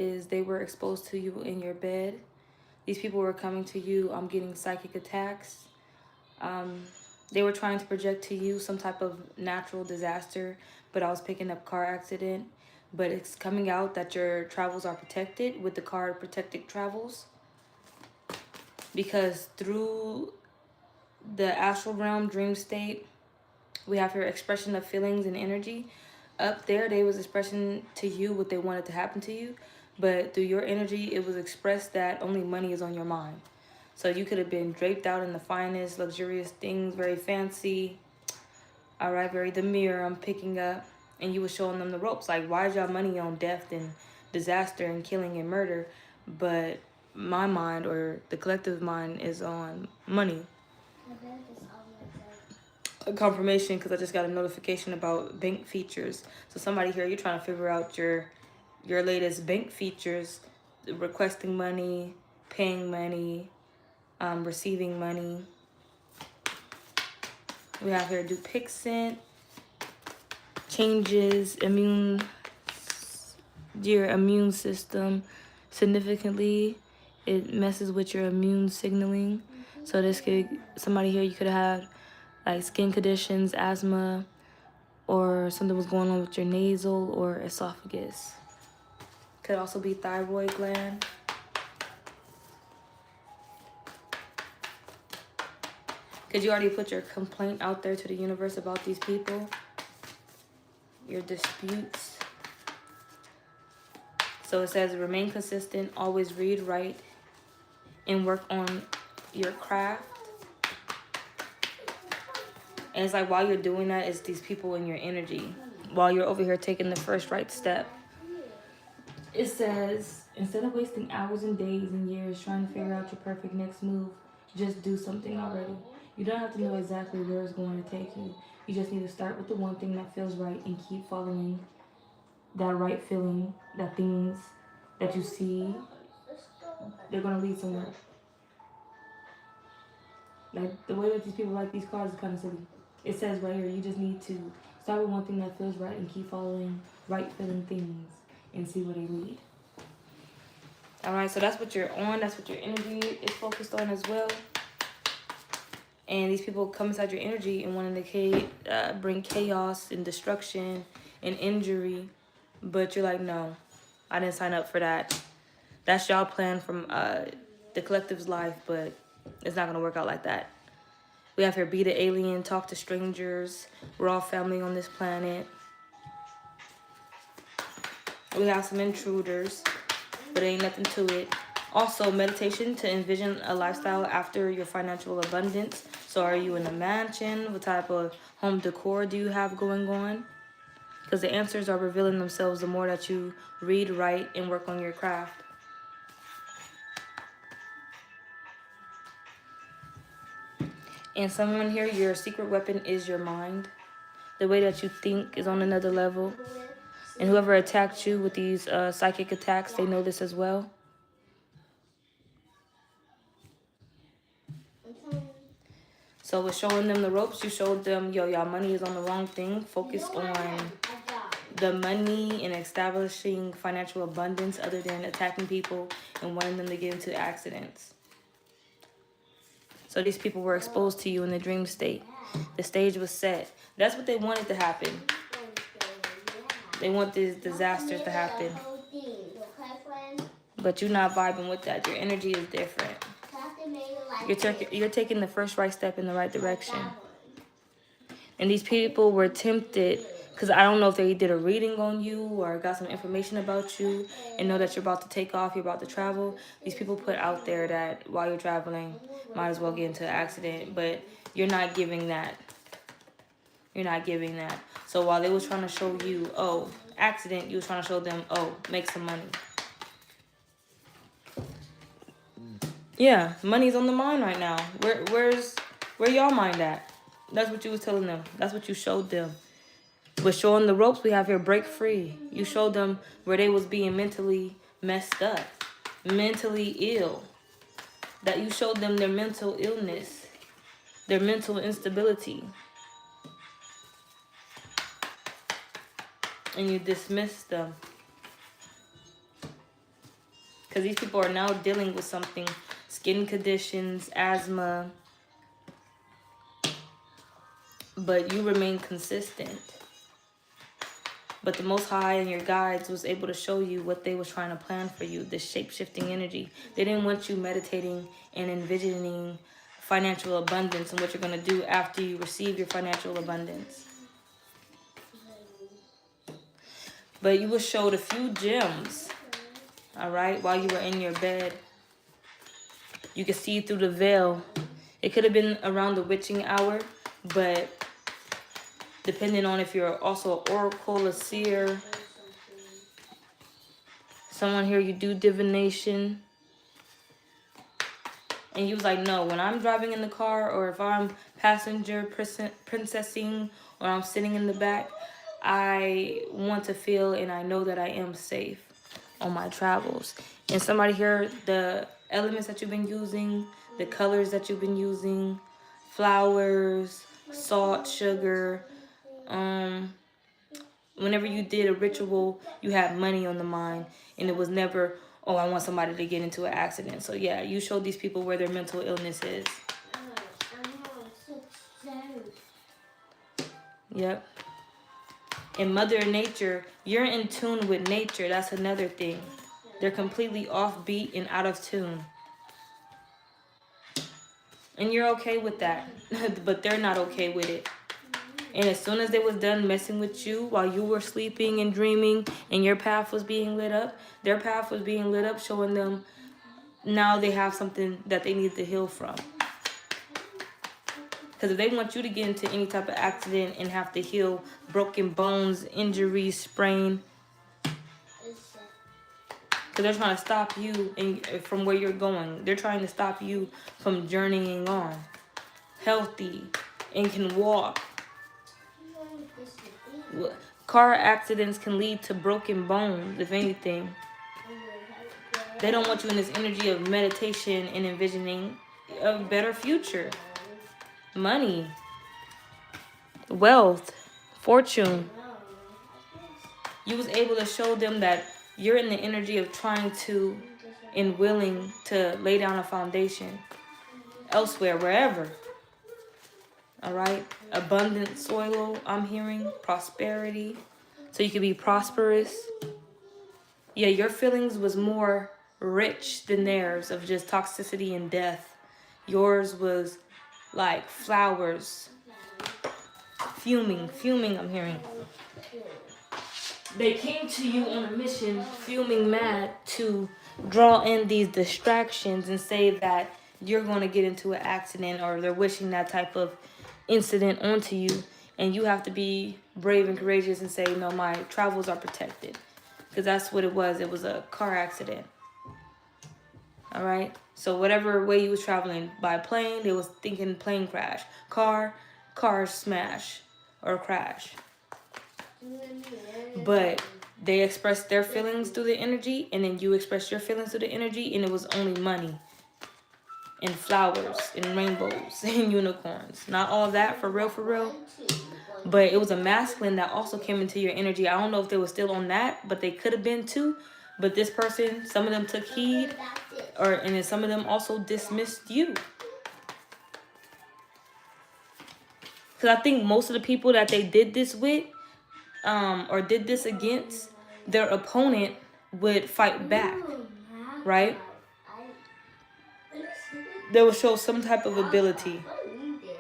is they were exposed to you in your bed. These people were coming to you. I'm getting psychic attacks. Um, they were trying to project to you some type of natural disaster, but I was picking up car accident. But it's coming out that your travels are protected with the card protected travels, because through the astral realm dream state, we have your expression of feelings and energy. Up there, they was expressing to you what they wanted to happen to you, but through your energy, it was expressed that only money is on your mind. So you could have been draped out in the finest, luxurious things, very fancy. All right, very demure. I'm picking up, and you were showing them the ropes. Like, why is y'all money on death and disaster and killing and murder, but my mind or the collective mind is on money? A confirmation, because I just got a notification about bank features. So somebody here, you're trying to figure out your latest bank features, requesting money, paying money, receiving money. We have here Dupixent, changes your immune system significantly. It messes with your immune signaling. So this could, somebody here, you could have like skin conditions, asthma, or something was going on with your nasal or esophagus. Could also be thyroid gland. Because you already put your complaint out there to the universe about these people, your disputes. So it says remain consistent, always read, write, and work on your craft. And it's like while you're doing that, it's these people in your energy. While you're over here taking the first right step. It says, instead of wasting hours and days and years trying to figure out your perfect next move, just do something already. You don't have to know exactly where it's going to take you. You just need to start with the one thing that feels right and keep following that right feeling, that things that you see, they're going to lead somewhere. Like, the way that these people like these cards is kind of silly. It says right here, you just need to start with one thing that feels right and keep following right feeling things and see where they lead. All right, so that's what you're on. That's what your energy is focused on as well. And these people come inside your energy and want to bring chaos and destruction and injury. But you're like, no, I didn't sign up for that. That's y'all plan from the collective's life, but it's not going to work out like that. We have here, be the alien, talk to strangers. We're all family on this planet. We have some intruders, but ain't nothing to it. Also, meditation to envision a lifestyle after your financial abundance. So are you in a mansion? What type of home decor do you have going on? Because the answers are revealing themselves the more that you read, write, and work on your craft. And someone here, your secret weapon is your mind. The way that you think is on another level. And whoever attacked you with these psychic attacks, they know this as well. So with showing them the ropes, you showed them, yo, y'all money is on the wrong thing. Focus on the money and establishing financial abundance other than attacking people and wanting them to get into accidents. So these people were exposed to you in the dream state. The stage was set. That's what they wanted to happen. They want these disasters to happen. But you're not vibing with that. Your energy is different. You're taking the first right step in the right direction. And these people were tempted, because I don't know if they did a reading on you or got some information about you and know that you're about to take off, you're about to travel. These people put out there that while you're traveling, might as well get into an accident. But you're not giving that. You're not giving that. So while they was trying to show you, oh, accident, you was trying to show them, oh, make some money. Yeah, money's on the mind right now. Where y'all mind at? That's what you was telling them. That's what you showed them. But showing the ropes, we have here, break free. You showed them where they was being mentally messed up, mentally ill. That you showed them their mental illness, their mental instability. And you dismissed them. Because these people are now dealing with something. Skin conditions, asthma. But you remain consistent. But the Most High and your guides was able to show you what they was trying to plan for you, this shape-shifting energy. They didn't want you meditating and envisioning financial abundance and what you're going to do after you receive your financial abundance. But you were showed a few gems, all right, while you were in your bed. You could see through the veil. It could have been around the witching hour, but depending on if you're also an oracle, a seer, someone here, you do divination. And you was like, no, when I'm driving in the car or if I'm passenger princessing or I'm sitting in the back, I want to feel and I know that I am safe on my travels. And somebody here, the elements that you've been using, the colors that you've been using, flowers, salt, sugar, whenever you did a ritual, you had money on the mind, and it was never, oh, I want somebody to get into an accident. So yeah, you showed these people where their mental illness is. Yep. And Mother Nature, you're in tune with nature. That's another thing. They're completely offbeat and out of tune. And you're okay with that. But they're not okay with it. And as soon as they was done messing with you while you were sleeping and dreaming and your path was being lit up, their path was being lit up, showing them now they have something that they need to heal from. Because if they want you to get into any type of accident and have to heal broken bones, injuries, sprain, because they're trying to stop you from where you're going. They're trying to stop you from journeying on. Healthy and can walk. Car accidents can lead to broken bones, if anything. They don't want you in this energy of meditation and envisioning a better future. Money. Wealth. Fortune. You was able to show them that you're in the energy of trying to and willing to lay down a foundation elsewhere, wherever. All right? Abundant soil, I'm hearing. Prosperity. So you can be prosperous. Yeah, your feelings was more rich than theirs of just toxicity and death. Yours was like flowers. Fuming, I'm hearing. They came to you on a mission, fuming mad, to draw in these distractions and say that you're going to get into an accident, or they're wishing that type of incident onto you. And you have to be brave and courageous and say, no, my travels are protected. Because that's what it was. It was a car accident. All right? So whatever way you was traveling, by plane, they was thinking plane crash. Car smash or crash. But they expressed their feelings through the energy, and then you expressed your feelings through the energy, and it was only money and flowers and rainbows and unicorns. Not all that, for real. But it was a masculine that also came into your energy. I don't know if they were still on that, but they could have been too. But this person, some of them took heed, and then some of them also dismissed you. Because I think most of the people that they did this with, or did this against, their opponent would fight back, right? They will show some type of ability,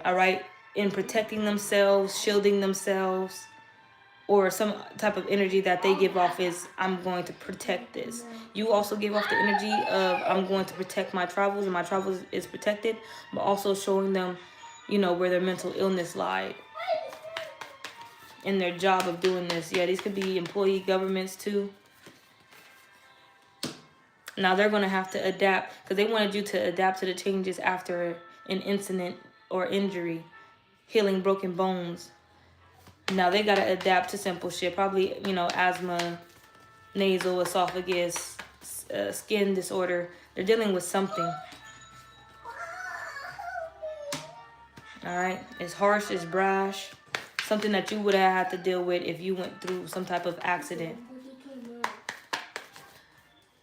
all right, in protecting themselves, shielding themselves, or some type of energy that they give off is, I'm going to protect this. You also give off the energy of, I'm going to protect my travels, and my travels is protected, but also showing them, you know, where their mental illness lied in their job of doing this. Yeah, these could be employee governments too. Now they're going to have to adapt, because they wanted you to adapt to the changes after an incident or injury, healing broken bones. Now they got to adapt to simple shit, probably, you know, asthma, nasal, esophagus, skin disorder. They're dealing with something. All right, it's harsh, it's brash, something that you would have had to deal with if you went through some type of accident.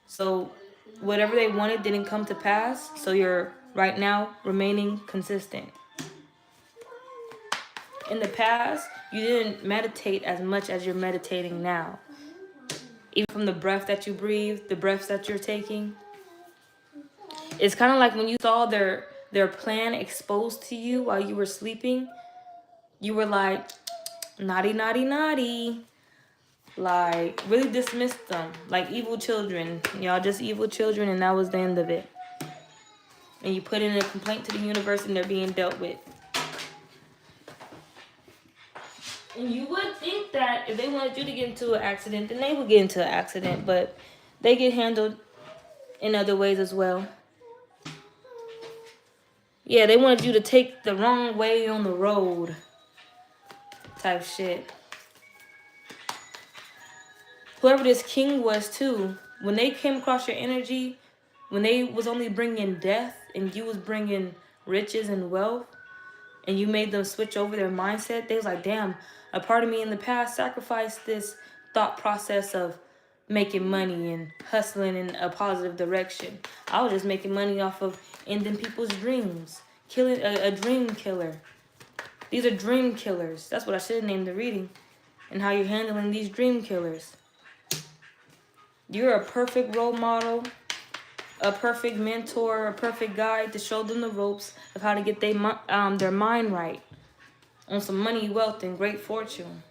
So whatever they wanted didn't come to pass. So you're right now remaining consistent. In the past, you didn't meditate as much as you're meditating now. Even from the breath that you breathe, the breaths that you're taking. It's kind of like when you saw their plan exposed to you while you were sleeping, you were like, naughty, naughty, naughty. Like, really dismissed them. Like evil children. Y'all just evil children, and that was the end of it. And you put in a complaint to the universe, and they're being dealt with. And you would think that if they wanted you to get into an accident, then they would get into an accident. But they get handled in other ways as well. Yeah, they wanted you to take the wrong way on the road. Type shit. Whoever this king was too, when they came across your energy, when they was only bringing death and you was bringing riches and wealth, and you made them switch over their mindset, they was like, damn, a part of me in the past sacrificed this thought process of making money and hustling in a positive direction. I was just making money off of ending people's dreams, killing a dream killer. These are dream killers. That's what I should have named the reading, and how you're handling these dream killers. You're a perfect role model, a perfect mentor, a perfect guide to show them the ropes of how to get their mind right on some money, wealth, and great fortune.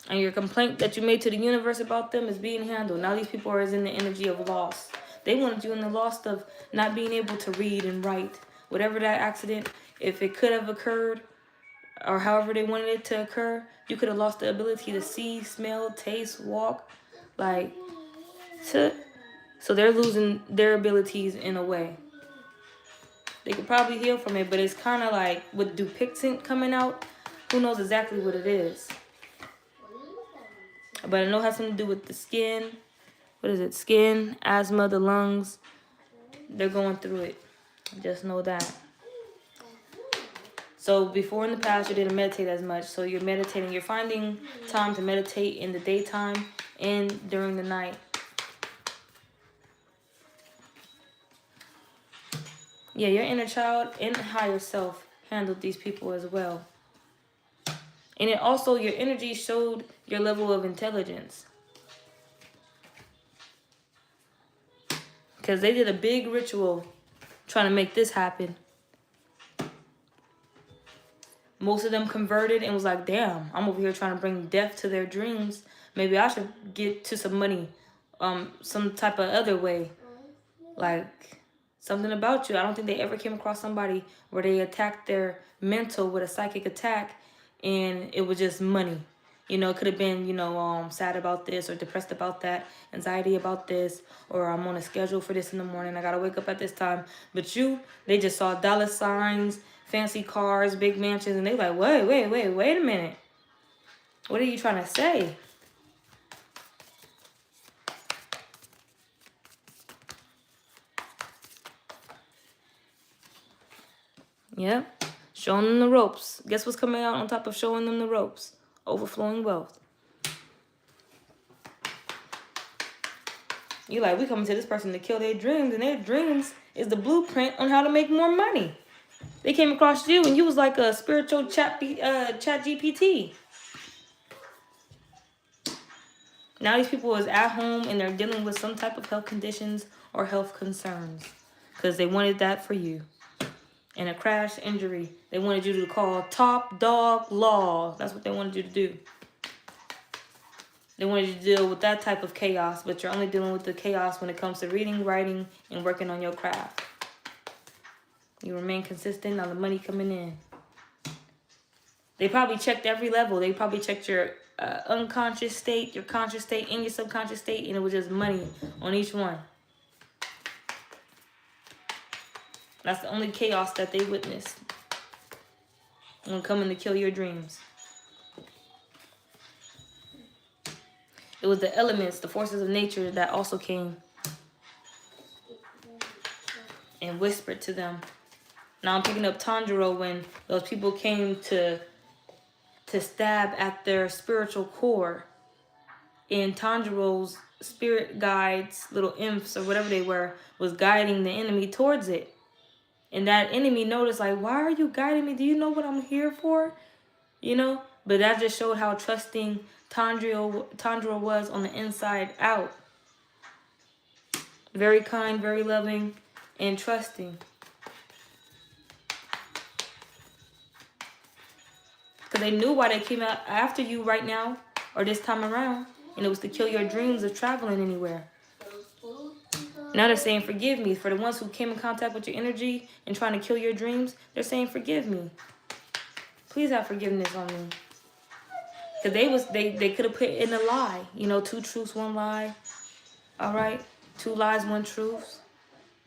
And your complaint that you made to the universe about them is being handled. Now these people are in the energy of loss. They wanted you in the loss of not being able to read and write. Whatever that accident, if it could have occurred, or however they wanted it to occur, you could have lost the ability to see, smell, taste, walk. So they're losing their abilities in a way. They could probably heal from it, but it's kind of like with Dupixent coming out, who knows exactly what it is. But I know it has something to do with the skin. What is it? Skin, asthma, the lungs. They're going through it. Just know that. So before in the past, you didn't meditate as much. So you're meditating. You're finding time to meditate in the daytime and during the night. Yeah, your inner child and higher self handled these people as well. And it also, your energy showed your level of intelligence. Because they did a big ritual trying to make this happen. Most of them converted and was like, damn, I'm over here trying to bring death to their dreams. Maybe I should get to some money some type of other way. Like, something about you. I don't think they ever came across somebody where they attacked their mental with a psychic attack and it was just money. You know, it could have been, sad about this or depressed about that, anxiety about this, or I'm on a schedule for this in the morning. I got to wake up at this time. But they just saw dollar signs, fancy cars, big mansions, and they like, wait a minute. What are you trying to say? Yeah, showing them the ropes. Guess what's coming out on top of showing them the ropes? Overflowing wealth. You like, we coming to this person to kill their dreams, and their dreams is the blueprint on how to make more money. They came across you, and you was like a spiritual chat GPT. Now these people is at home, and they're dealing with some type of health conditions or health concerns because they wanted that for you. And a crash injury. They wanted you to call top dog law. That's what they wanted you to do. They wanted you to deal with that type of chaos, but you're only dealing with the chaos when it comes to reading, writing, and working on your craft. You remain consistent on the money coming in. They probably checked every level. They probably checked your unconscious state, your conscious state, and your subconscious state, and it was just money on each one. That's the only chaos that they witnessed when coming to kill your dreams. It was the elements, the forces of nature that also came and whispered to them. Now I'm picking up Tanjiro when those people came to stab at their spiritual core. And Tanjiro's spirit guides, little imps or whatever they were, was guiding the enemy towards it. And that enemy noticed, like, why are you guiding me? Do you know what I'm here for? You know? But that just showed how trusting Tanjiro was on the inside out. Very kind, very loving, and trusting. Because they knew why they came out after you right now, or this time around. And it was to kill your dreams of traveling anywhere. Now they're saying, forgive me. For the ones who came in contact with your energy and trying to kill your dreams, they're saying, forgive me. Please have forgiveness on me. Because they could have put in a lie. You know, 2 truths, 1 lie. All right? 2 lies, 1 truth.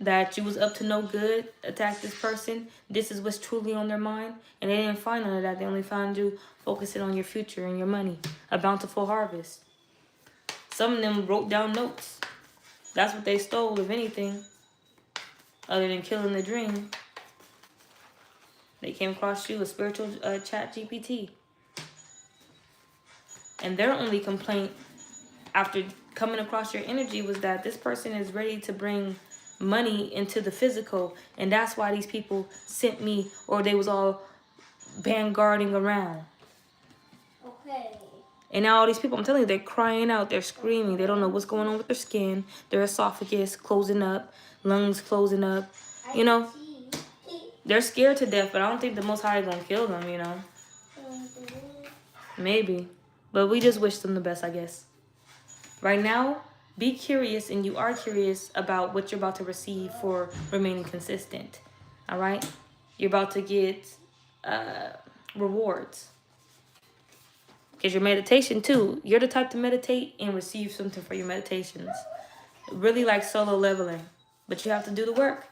That you was up to no good, attack this person. This is what's truly on their mind. And they didn't find none of that. They only found you focusing on your future and your money. A bountiful harvest. Some of them wrote down notes. That's what they stole, if anything. Other than killing the dream. They came across you, a spiritual chat GPT. And their only complaint after coming across your energy was that this person is ready to bring money into the physical. And that's why these people sent me, or they was all vanguarding around. Okay. And now all these people, I'm telling you, they're crying out, they're screaming. They don't know what's going on with their skin, their esophagus closing up, lungs closing up. You know, they're scared to death, but I don't think the Most High is going to kill them, you know. Maybe. But we just wish them the best, I guess. Right now, be curious, and you are curious about what you're about to receive for remaining consistent. All right? You're about to get rewards. Because your meditation, too, you're the type to meditate and receive something for your meditations. Really like solo leveling. But you have to do the work.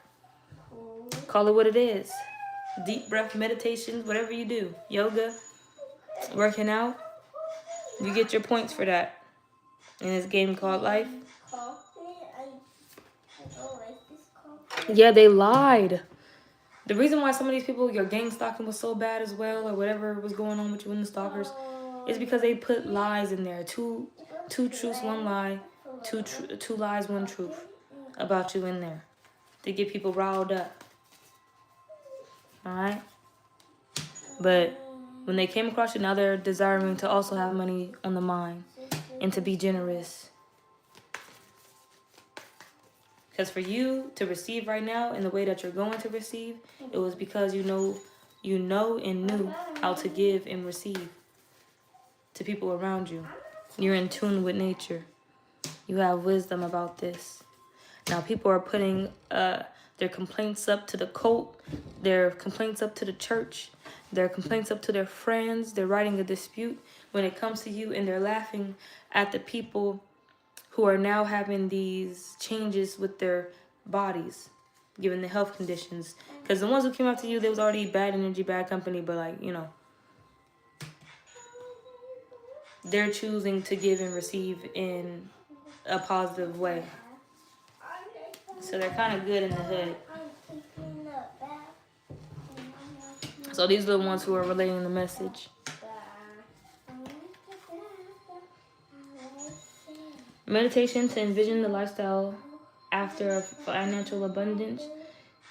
Call it what it is. Deep breath meditations, whatever you do. Yoga, working out. You get your points for that. In this game called life. Yeah, they lied. The reason why some of these people, your gang stalking was so bad as well, or whatever was going on with you and the stalkers, is because they put lies in there. Two truths, 1 lie. Two lies, 1 truth about you in there to get people riled up. All right? But when they came across you, now they're desiring to also have money on the mind and to be generous. Because for you to receive right now in the way that you're going to receive, it was because you know and knew how to give and receive to people around you. You're in tune with nature. You have wisdom about this. Now people are putting their complaints up to the cult, their complaints up to the church, their complaints up to their friends. They're writing a dispute when it comes to you, and they're laughing at the people who are now having these changes with their bodies, given the health conditions. Because the ones who came out to you, they was already bad energy, bad company, but like, you know, they're choosing to give and receive in a positive way. So they're kind of good in the hood. So these are the ones who are relaying the message. Meditation to envision the lifestyle after financial abundance.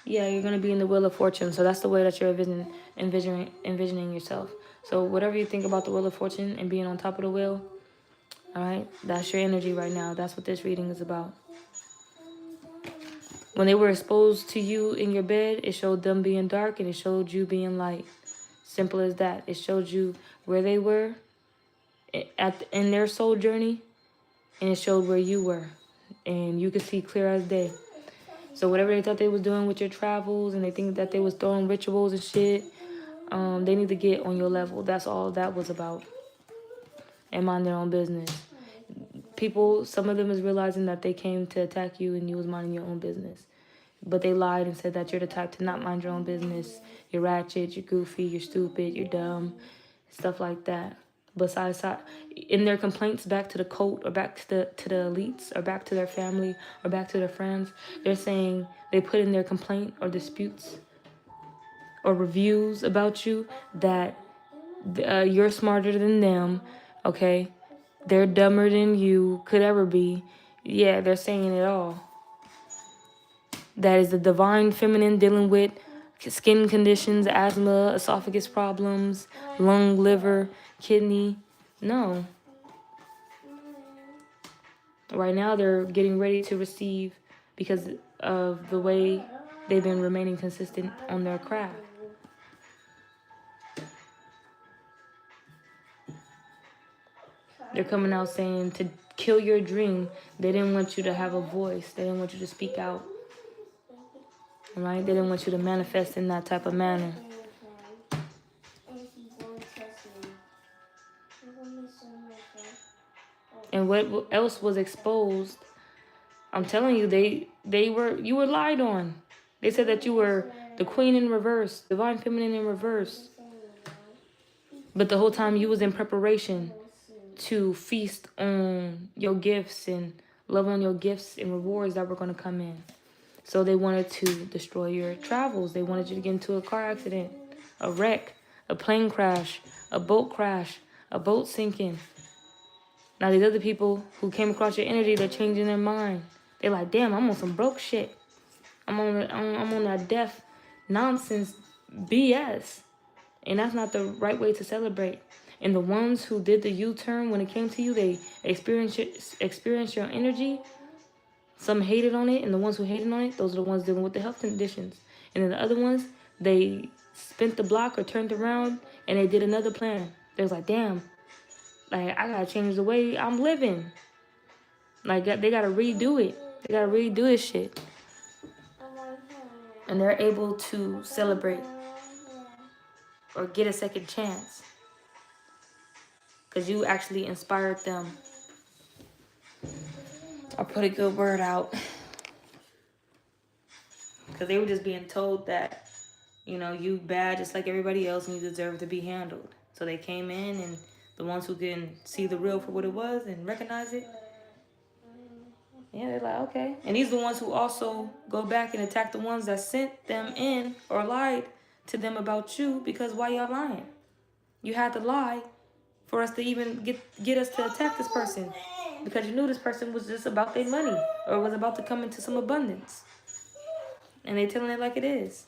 Yeah, you're going to be in the wheel of fortune. So that's the way that you're envisioning yourself. So whatever you think about the wheel of fortune and being on top of the wheel, all right, that's your energy right now. That's what this reading is about. When they were exposed to you in your bed, it showed them being dark and it showed you being light. Simple as that. It showed you where they were in their soul journey, and it showed where you were, and you could see clear as day. So whatever they thought they was doing with your travels, and they think that they was throwing rituals and shit, they need to get on your level. That's all that was about. And mind their own business. People, some of them is realizing that they came to attack you and you was minding your own business. But they lied and said that you're the type to not mind your own business. You're ratchet, you're goofy, you're stupid, you're dumb, stuff like that. Besides, in their complaints back to the cult or back to the elites or back to their family or back to their friends, they're saying they put in their complaint or disputes or reviews about you that you're smarter than them, okay? they're dumber than you could ever be. Yeah, they're saying it all. That is the divine feminine dealing with skin conditions, asthma, esophagus problems, lung, liver, kidney. No. Right now they're getting ready to receive because of the way they've been remaining consistent on their craft. They're coming out saying to kill your dream. They didn't want you to have a voice. They didn't want you to speak out. Right? They didn't want you to manifest in that type of manner. And what else was exposed? I'm telling you, you were lied on. They said that you were the queen in reverse, divine feminine in reverse. But the whole time you was in preparation to feast on your gifts and love on your gifts and rewards that were going to come in. So they wanted to destroy your travels. They wanted you to get into a car accident, a wreck, a plane crash, a boat crash, a boat sinking. Now these other people who came across your energy, they're changing their mind. They're like, damn, I'm on some broke shit. I'm on that death nonsense BS. And that's not the right way to celebrate. And the ones who did the U-turn when it came to you, they experienced your energy. Some hated on it, and the ones who hated on it, those are the ones dealing with the health conditions. And then the other ones, they spent the block or turned around, and they did another plan. They was like, damn, like, I gotta change the way I'm living. Like, they gotta redo it. They gotta redo this shit. And they're able to celebrate or get a second chance. Because you actually inspired them. I put a good word out. Because they were just being told that, you know, you bad just like everybody else and you deserve to be handled. So they came in, and the ones who didn't see the real for what it was and recognize it, yeah, they're like, okay. And these are the ones who also go back and attack the ones that sent them in or lied to them about you, because why y'all lying? You had to lie for us to even get us to attack this person, because you knew this person was just about their money or was about to come into some abundance. And they telling it like it is.